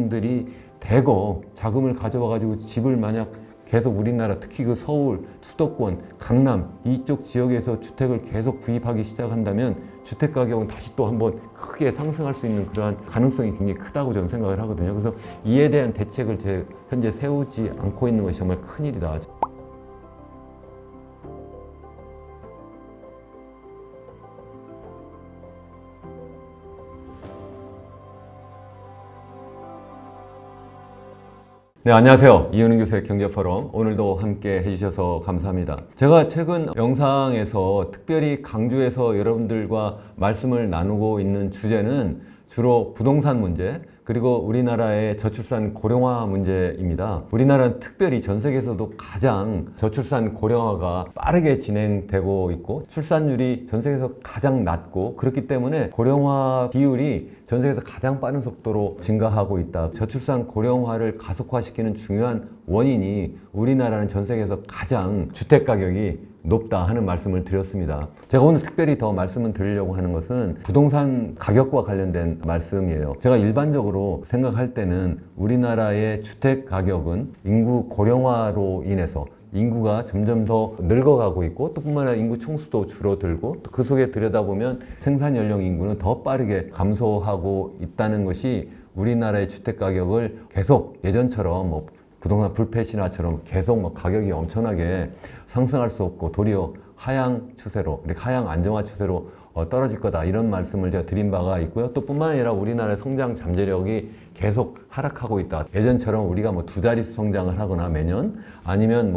가정들이 대거 자금을 가져와 가지고 집을 만약 계속 우리나라 특히 그 서울, 수도권, 강남 이쪽 지역에서 주택을 계속 구입하기 시작한다면 주택 가격은 다시 또 한번 크게 상승할 수 있는 그러한 가능성이 굉장히 크다고 저는 생각을 하거든요. 그래서 이에 대한 대책을 현재 세우지 않고 있는 것이 정말 큰일이다. 네, 안녕하세요. 이현웅 교수의 경제포럼. 오늘도 함께 해주셔서 감사합니다. 제가 최근 영상에서 특별히 강조해서 여러분들과 말씀을 나누고 있는 주제는 주로 부동산 문제, 그리고 우리나라의 저출산 고령화 문제입니다. 우리나라는 특별히 전 세계에서도 가장 저출산 고령화가 빠르게 진행되고 있고 출산율이 전 세계에서 가장 낮고 그렇기 때문에 고령화 비율이 전 세계에서 가장 빠른 속도로 증가하고 있다. 저출산 고령화를 가속화시키는 중요한 원인이 우리나라는 전 세계에서 가장 주택 가격이 높다 하는 말씀을 드렸습니다. 제가 오늘 특별히 더 말씀을 드리려고 하는 것은 부동산 가격과 관련된 말씀이에요. 제가 일반적으로 생각할 때는 우리나라의 주택 가격은 인구 고령화로 인해서 인구가 점점 더 늙어가고 있고 또 뿐만 아니라 인구 총수도 줄어들고 또 그 속에 들여다보면 생산 연령 인구는 더 빠르게 감소하고 있다는 것이 우리나라의 주택 가격을 계속 예전처럼 부동산 불패신화처럼 계속 가격이 엄청나게 상승할 수 없고 도리어 하향 추세로, 하향 안정화 추세로 떨어질 거다 이런 말씀을 제가 드린 바가 있고요. 또 뿐만 아니라 우리나라의 성장 잠재력이 계속 하락하고 있다. 예전처럼 우리가 두 자릿수 성장을 하거나 매년 아니면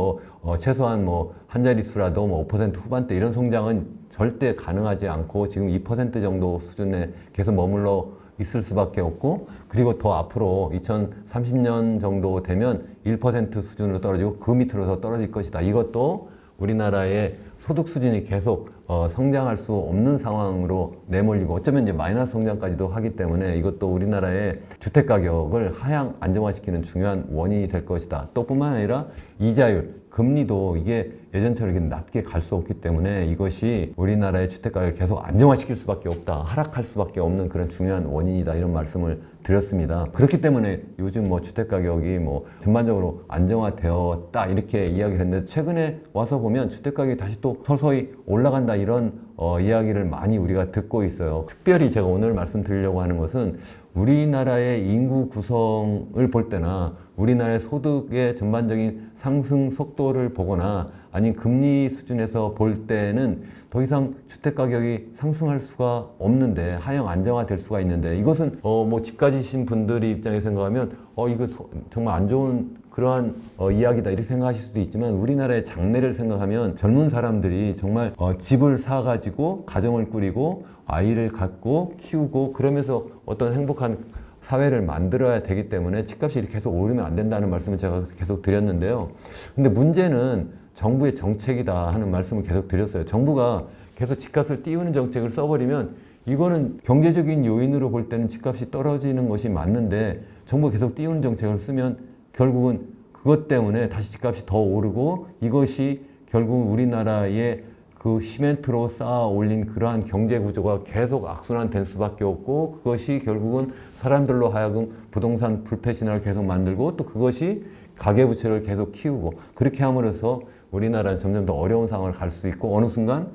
최소한 한 자릿수라도 5% 후반대 이런 성장은 절대 가능하지 않고 지금 2% 정도 수준에 계속 머물러 있을 수밖에 없고 그리고 더 앞으로 2030년 정도 되면 1% 수준으로 떨어지고 그 밑으로 더 떨어질 것이다. 이것도 우리나라의 소득 수준이 계속 성장할 수 없는 상황으로 내몰리고 어쩌면 이제 마이너스 성장까지도 하기 때문에 이것도 우리나라의 주택 가격을 하향 안정화시키는 중요한 원인이 될 것이다. 또 뿐만 아니라 이자율, 금리도 이게 예전처럼 이렇게 낮게 갈 수 없기 때문에 이것이 우리나라의 주택 가격을 계속 안정화시킬 수밖에 없다. 하락할 수밖에 없는 그런 중요한 원인이다. 이런 말씀을 드렸습니다. 그렇기 때문에 요즘 주택 가격이 전반적으로 안정화되었다 이렇게 이야기를 했는데 최근에 와서 보면 주택 가격이 다시 또 서서히 올라간다 이런 이야기를 많이 우리가 듣고 있어요. 특별히 제가 오늘 말씀드리려고 하는 것은 우리나라의 인구 구성을 볼 때나 우리나라의 소득의 전반적인 상승 속도를 보거나 아니면 금리 수준에서 볼 때는 더 이상 주택 가격이 상승할 수가 없는데 하향 안정화될 수가 있는데 이것은 집 가지신 분들이 입장에서 생각하면 이거 정말 안 좋은 그러한 이야기다 이렇게 생각하실 수도 있지만 우리나라의 장래를 생각하면 젊은 사람들이 정말 집을 사가지고 가정을 꾸리고 아이를 갖고 키우고 그러면서 어떤 행복한 사회를 만들어야 되기 때문에 집값이 계속 오르면 안 된다는 말씀을 제가 계속 드렸는데요. 근데 문제는 정부의 정책이다 하는 말씀을 계속 드렸어요. 정부가 계속 집값을 띄우는 정책을 써버리면 이거는 경제적인 요인으로 볼 때는 집값이 떨어지는 것이 맞는데 정부가 계속 띄우는 정책을 쓰면 결국은 그것 때문에 다시 집값이 더 오르고 이것이 결국 우리나라의 그 시멘트로 쌓아 올린 그러한 경제 구조가 계속 악순환될 수밖에 없고 그것이 결국은 사람들로 하여금 부동산 불패신화를 계속 만들고 또 그것이 가계부채를 계속 키우고 그렇게 함으로써 우리나라는 점점 더 어려운 상황을 갈 수 있고 어느 순간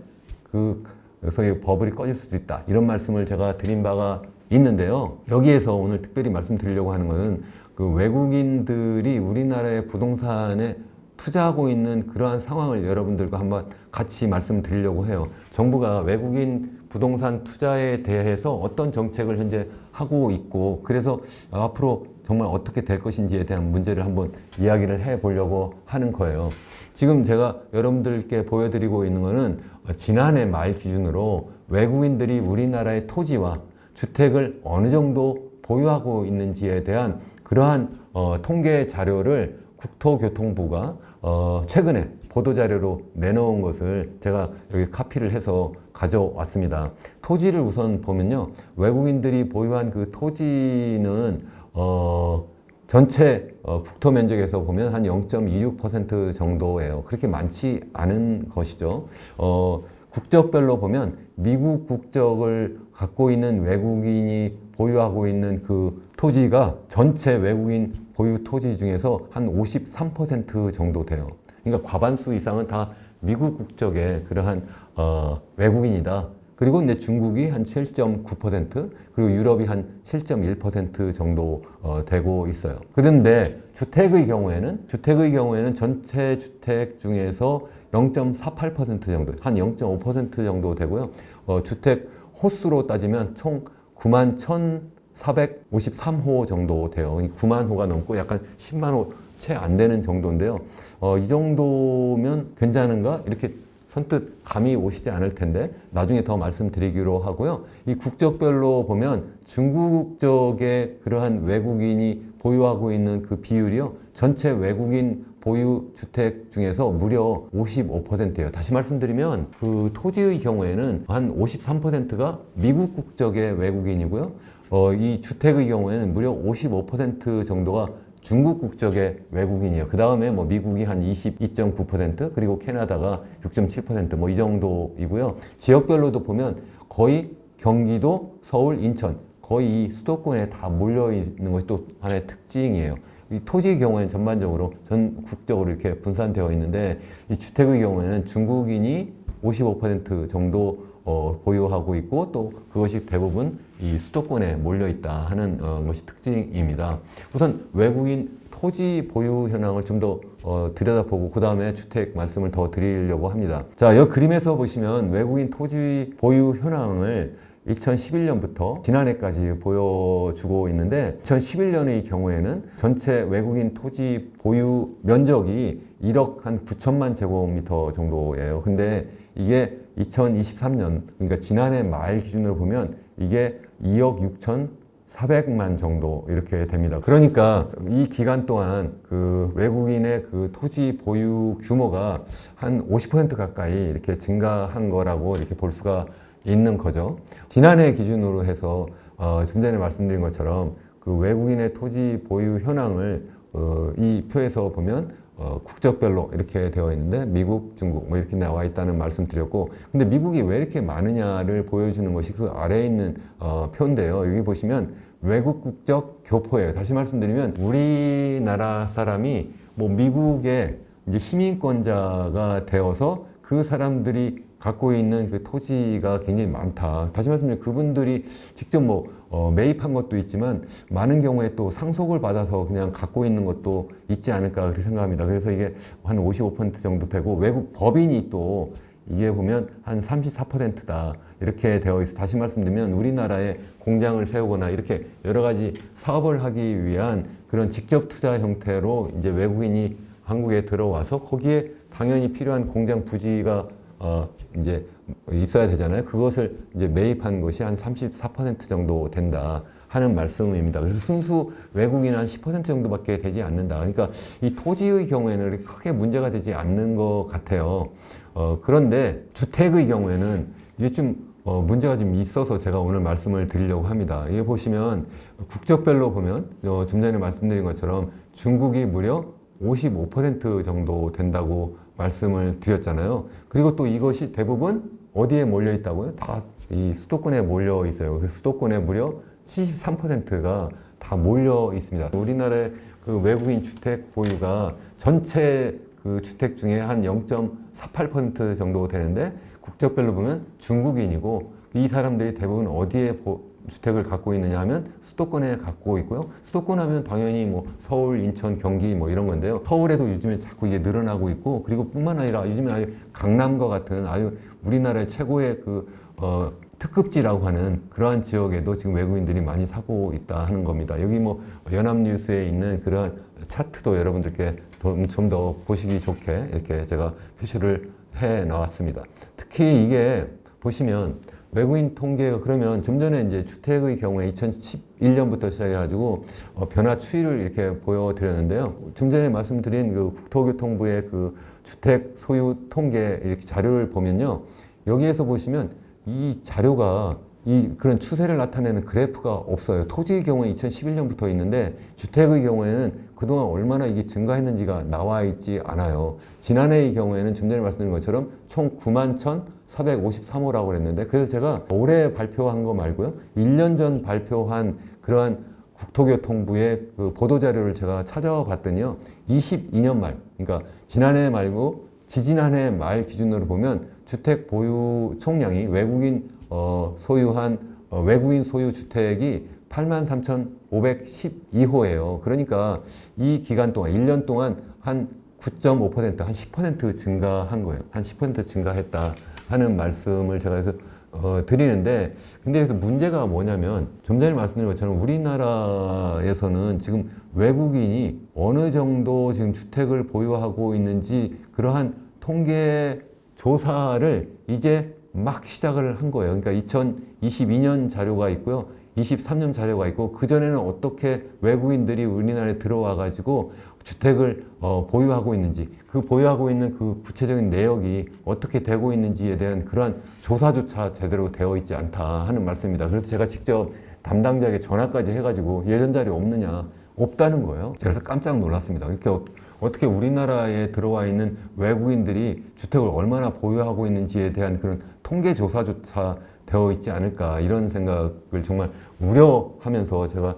소위 버블이 꺼질 수도 있다. 이런 말씀을 제가 드린 바가 있는데요. 여기에서 오늘 특별히 말씀드리려고 하는 것은 그 외국인들이 우리나라의 부동산에 투자하고 있는 그러한 상황을 여러분들과 한번 같이 말씀드리려고 해요. 정부가 외국인 부동산 투자에 대해서 어떤 정책을 현재 하고 있고 그래서 앞으로 정말 어떻게 될 것인지에 대한 문제를 한번 이야기를 해보려고 하는 거예요. 지금 제가 여러분들께 보여드리고 있는 것은 지난해 말 기준으로 외국인들이 우리나라의 토지와 주택을 어느 정도 보유하고 있는지에 대한 그러한 통계 자료를 국토교통부가 최근에 보도자료로 내놓은 것을 제가 여기 카피를 해서 가져왔습니다. 토지를 우선 보면요. 외국인들이 보유한 그 토지는 전체 국토 면적에서 보면 한 0.26% 정도예요. 그렇게 많지 않은 것이죠. 국적별로 보면 미국 국적을 갖고 있는 외국인이 보유하고 있는 그 토지가 전체 외국인 보유 토지 중에서 한 53% 정도 돼요. 그러니까 과반수 이상은 다 미국 국적의 그러한 외국인이다. 그리고 이제 중국이 한 7.9%, 그리고 유럽이 한 7.1% 정도 되고 있어요. 그런데 주택의 경우에는 전체 주택 중에서 0.48% 정도, 한 0.5% 정도 되고요. 주택 호수로 따지면 총 9만 1,453호 정도 돼요. 9만 호가 넘고 약간 10만 호 채 안 되는 정도인데요. 이 정도면 괜찮은가? 이렇게 선뜻 감이 오시지 않을 텐데 나중에 더 말씀드리기로 하고요. 이 국적별로 보면 중국 국적의 그러한 외국인이 보유하고 있는 그 비율이요. 전체 외국인 보유 주택 중에서 무려 55%예요. 다시 말씀드리면 그 토지의 경우에는 한 53%가 미국 국적의 외국인이고요. 이 주택의 경우에는 무려 55% 정도가 중국 국적의 외국인이에요. 그 다음에 뭐 미국이 한 22.9%, 그리고 캐나다가 6.7%, 뭐 이 정도이고요. 지역별로도 보면 거의 경기도, 서울, 인천, 거의 이 수도권에 다 몰려 있는 것이 또 하나의 특징이에요. 이 토지의 경우에는 전반적으로 전국적으로 이렇게 분산되어 있는데, 이 주택의 경우에는 중국인이 55% 정도 보유하고 있고, 또 그것이 대부분 이 수도권에 몰려 있다 하는 것이 특징입니다. 우선 외국인 토지 보유 현황을 좀 더 들여다보고 그 다음에 주택 말씀을 더 드리려고 합니다. 자, 이 그림에서 보시면 외국인 토지 보유 현황을 2011년부터 지난해까지 보여주고 있는데, 2011년의 경우에는 전체 외국인 토지 보유 면적이 1억 한 9천만 제곱미터 정도예요. 근데 이게 2023년, 그러니까 지난해 말 기준으로 보면 이게 2억 6,400만 정도 이렇게 됩니다. 그러니까 이 기간 동안 그 외국인의 그 토지 보유 규모가 한 50% 가까이 이렇게 증가한 거라고 이렇게 볼 수가 있는 거죠. 지난해 기준으로 해서 좀 전에 말씀드린 것처럼 그 외국인의 토지 보유 현황을 이 표에서 보면 국적별로 이렇게 되어 있는데 미국, 중국 뭐 이렇게 나와 있다는 말씀 드렸고, 근데 미국이 왜 이렇게 많으냐를 보여주는 것이 그 아래에 있는 표인데요. 여기 보시면 외국 국적 교포예요. 다시 말씀드리면 우리나라 사람이 뭐 미국의 이제 시민권자가 되어서 그 사람들이 갖고 있는 그 토지가 굉장히 많다. 다시 말씀드리면 그분들이 직접 뭐 매입한 것도 있지만 많은 경우에 또 상속을 받아서 그냥 갖고 있는 것도 있지 않을까 그렇게 생각합니다. 그래서 이게 한 55% 정도 되고, 외국 법인이 또 이게 보면 한 34%다 이렇게 되어 있어. 다시 말씀드리면 우리나라에 공장을 세우거나 이렇게 여러 가지 사업을 하기 위한 그런 직접 투자 형태로 이제 외국인이 한국에 들어와서 거기에 당연히 필요한 공장 부지가 이제 있어야 되잖아요. 그것을 이제 매입한 것이 한 34% 정도 된다 하는 말씀입니다. 그래서 순수 외국인 한 10% 정도밖에 되지 않는다. 그러니까 이 토지의 경우에는 크게 문제가 되지 않는 것 같아요. 그런데 주택의 경우에는 이게 좀 문제가 좀 있어서 제가 오늘 말씀을 드리려고 합니다. 이게 보시면 국적별로 보면 좀 전에 말씀드린 것처럼 중국이 무려 55% 정도 된다고 말씀을 드렸잖아요. 그리고 또 이것이 대부분 어디에 몰려 있다고요? 다 이 수도권에 몰려 있어요. 그래서 수도권에 무려 73%가 다 몰려 있습니다. 우리나라의 그 외국인 주택 보유가 전체 그 주택 중에 한 0.48% 정도 되는데, 국적별로 보면 중국인이고, 이 사람들이 대부분 어디에 주택을 갖고 있느냐 하면 수도권에 갖고 있고요. 수도권 하면 당연히 뭐 서울, 인천, 경기 뭐 이런 건데요. 서울에도 요즘에 자꾸 이게 늘어나고 있고, 그리고 뿐만 아니라 요즘에 아주 강남과 같은 아주 우리나라의 최고의 그 특급지라고 하는 그러한 지역에도 지금 외국인들이 많이 사고 있다 하는 겁니다. 여기 뭐 연합뉴스에 있는 그러한 차트도 여러분들께 좀 더 보시기 좋게 이렇게 제가 표시를 해 나왔습니다. 특히 이게 보시면 외국인 통계가, 그러면 좀 전에 이제 주택의 경우에 2011년부터 시작해가지고 변화 추이를 이렇게 보여드렸는데요. 좀 전에 말씀드린 그 국토교통부의 그 주택 소유 통계 이렇게 자료를 보면요. 여기에서 보시면 이 자료가 그런 추세를 나타내는 그래프가 없어요. 토지의 경우에 2011년부터 있는데 주택의 경우에는 그동안 얼마나 이게 증가했는지가 나와 있지 않아요. 지난해의 경우에는 좀 전에 말씀드린 것처럼 총 9만 1,453호라고 그랬는데, 그래서 제가 올해 발표한 거 말고요, 1년 전 발표한 그러한 국토교통부의 그 보도자료를 제가 찾아와 봤더니요. 22년 말, 그러니까 지난해 말고 지지난해 말 기준으로 보면 주택 보유 총량이 소유한 외국인 소유 주택이 83,512호예요. 그러니까 이 기간 동안 1년 동안 한 9.5%, 한 10% 증가한 거예요. 한 10% 증가했다 하는 말씀을 제가 해서 드리는데, 근데 여기서 문제가 뭐냐면 좀 전에 말씀드린 것처럼 우리나라에서는 지금 외국인이 어느 정도 지금 주택을 보유하고 있는지 그러한 통계 조사를 이제 막 시작을 한 거예요. 그러니까 2022년 자료가 있고요. 23년 자료가 있고, 그전에는 어떻게 외국인들이 우리나라에 들어와 가지고 주택을 보유하고 있는지, 그 보유하고 있는 그 구체적인 내역이 어떻게 되고 있는지에 대한 그러한 조사조차 제대로 되어 있지 않다 하는 말씀입니다. 그래서 제가 직접 담당자에게 전화까지 해가지고 예전 자료 없느냐, 없다는 거예요. 그래서 깜짝 놀랐습니다. 이렇게 어떻게 우리나라에 들어와 있는 외국인들이 주택을 얼마나 보유하고 있는지에 대한 그런 통계 조사조차 되어 있지 않을까, 이런 생각을 정말 우려하면서 제가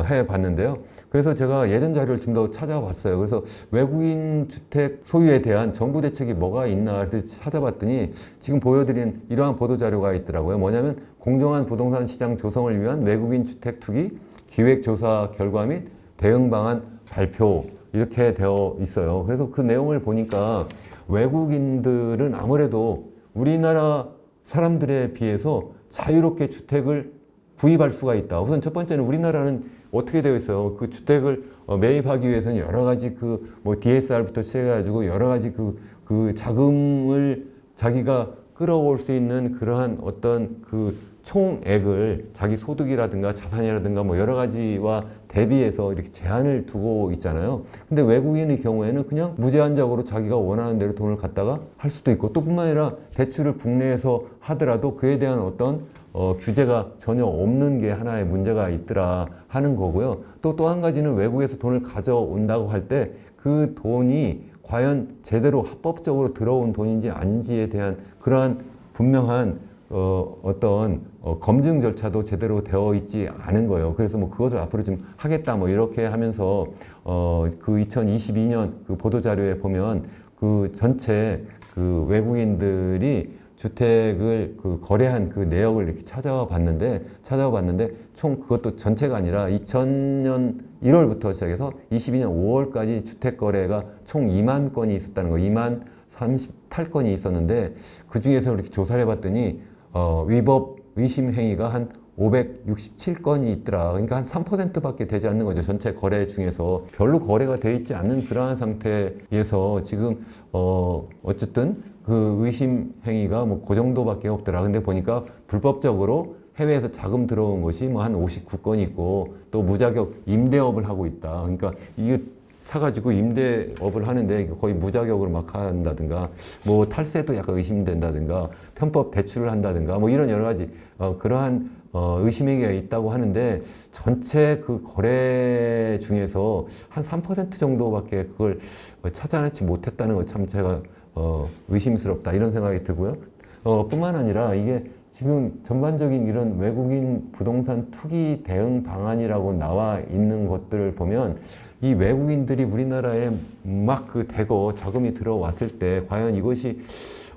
해봤는데요. 그래서 제가 예전 자료를 좀 더 찾아봤어요. 그래서 외국인 주택 소유에 대한 정부 대책이 뭐가 있나 그래서 찾아봤더니 지금 보여드린 이러한 보도자료가 있더라고요. 뭐냐면 공정한 부동산 시장 조성을 위한 외국인 주택 투기 기획조사 결과 및 대응 방안 발표, 이렇게 되어 있어요. 그래서 그 내용을 보니까 외국인들은 아무래도 우리나라 사람들에 비해서 자유롭게 주택을 구입할 수가 있다. 우선 첫 번째는 우리나라는 어떻게 되어 있어요? 그 주택을 매입하기 위해서는 여러 가지 DSR부터 시작해가지고 여러 가지 그 자금을 자기가 끌어올 수 있는 그러한 어떤 그 총액을 자기 소득이라든가 자산이라든가 여러 가지와 대비해서 이렇게 제한을 두고 있잖아요. 근데 외국인의 경우에는 그냥 무제한적으로 자기가 원하는 대로 돈을 갖다가 할 수도 있고, 또 뿐만 아니라 대출을 국내에서 하더라도 그에 대한 어떤 규제가 전혀 없는 게 하나의 문제가 있더라 하는 거고요. 또 한 가지는 외국에서 돈을 가져온다고 할 때 그 돈이 과연 제대로 합법적으로 들어온 돈인지 아닌지에 대한 그러한 분명한 검증 절차도 제대로 되어 있지 않은 거예요. 그래서 그것을 앞으로 좀 하겠다 이렇게 하면서 그 2022년 그 보도자료에 보면 그 전체 그 외국인들이 주택을 거래한 그 내역을 이렇게 찾아와 봤는데 총 그것도 전체가 아니라 2000년 1월부터 시작해서 22년 5월까지 주택 거래가 총 2만 건이 있었다는 거, 2만 38건이 있었는데 그 중에서 이렇게 조사를 해봤더니 위법 의심 행위가 한 567건이 있더라. 그러니까 한 3%밖에 되지 않는 거죠. 전체 거래 중에서 별로 거래가 돼 있지 않는 그러한 상태에서 지금 어쨌든 그 의심 행위가 그 정도밖에 없더라. 근데 보니까 불법적으로 해외에서 자금 들어온 것이 한 59건이 있고, 또 무자격 임대업을 하고 있다. 그러니까 이게 사가지고 임대업을 하는데 거의 무자격으로 막 한다든가, 탈세도 약간 의심된다든가, 편법 대출을 한다든가, 이런 여러 가지 그러한 의심행위가 있다고 하는데, 전체 그 거래 중에서 한 3% 정도밖에 그걸 찾아내지 못했다는 거 참 제가 의심스럽다, 이런 생각이 들고요. 뿐만 아니라 이게 지금 전반적인 이런 외국인 부동산 투기 대응 방안이라고 나와 있는 것들을 보면, 이 외국인들이 우리나라에 막 대거 자금이 들어왔을 때 과연 이것이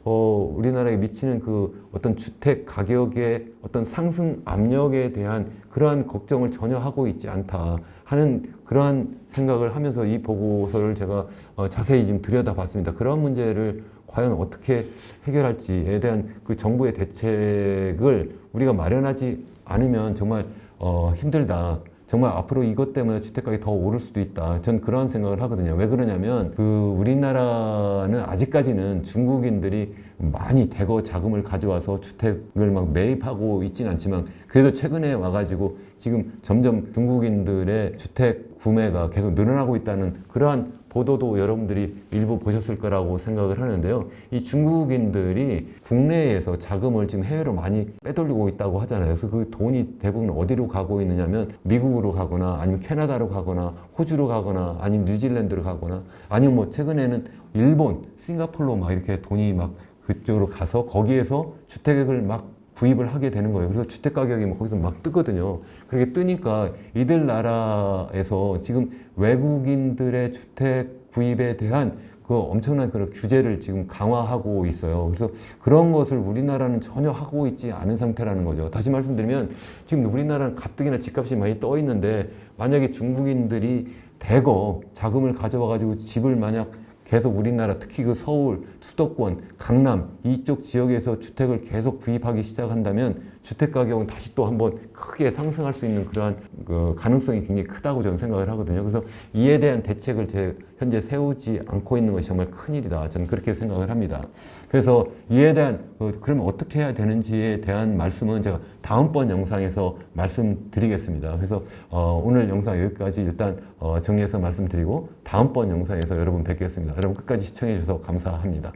우리나라에 미치는 그 어떤 주택 가격의 어떤 상승 압력에 대한 그러한 걱정을 전혀 하고 있지 않다 하는 그러한 생각을 하면서 이 보고서를 제가 자세히 좀 들여다봤습니다. 그런 문제를 과연 어떻게 해결할지에 대한 그 정부의 대책을 우리가 마련하지 않으면 정말 힘들다. 정말 앞으로 이것 때문에 주택가격이 더 오를 수도 있다. 전 그런 생각을 하거든요. 왜 그러냐면 우리나라는 아직까지는 중국인들이 많이 대거 자금을 가져와서 주택을 막 매입하고 있지는 않지만, 그래도 최근에 와가지고 지금 점점 중국인들의 주택 구매가 계속 늘어나고 있다는 그러한 보도도 여러분들이 일부 보셨을 거라고 생각을 하는데요. 이 중국인들이 국내에서 자금을 지금 해외로 많이 빼돌리고 있다고 하잖아요. 그래서 그 돈이 대부분 어디로 가고 있느냐면 미국으로 가거나 아니면 캐나다로 가거나 호주로 가거나 아니면 뉴질랜드로 가거나 아니면 최근에는 일본, 싱가포르로 막 이렇게 돈이 막 그쪽으로 가서 거기에서 주택을 막 구입을 하게 되는 거예요. 그래서 주택 가격이 뭐 거기서 막 뜨거든요. 그렇게 뜨니까 이들 나라에서 지금 외국인들의 주택 구입에 대한 그 엄청난 그런 규제를 지금 강화하고 있어요. 그래서 그런 것을 우리나라는 전혀 하고 있지 않은 상태라는 거죠. 다시 말씀드리면 지금 우리나라는 가뜩이나 집값이 많이 떠 있는데 만약에 중국인들이 대거 자금을 가져와 가지고 집을 만약 계속 우리나라 특히 그 서울, 수도권, 강남 이쪽 지역에서 주택을 계속 구입하기 시작한다면 주택 가격은 다시 또 한번 크게 상승할 수 있는 그러한 그 가능성이 굉장히 크다고 저는 생각을 하거든요. 그래서 이에 대한 대책을 현재 세우지 않고 있는 것이 정말 큰일이다. 저는 그렇게 생각을 합니다. 그래서 이에 대한 그러면 어떻게 해야 되는지에 대한 말씀은 제가 다음번 영상에서 말씀드리겠습니다. 그래서 오늘 영상 여기까지 일단 정리해서 말씀드리고 다음번 영상에서 여러분 뵙겠습니다. 여러분 끝까지 시청해 주셔서 감사합니다.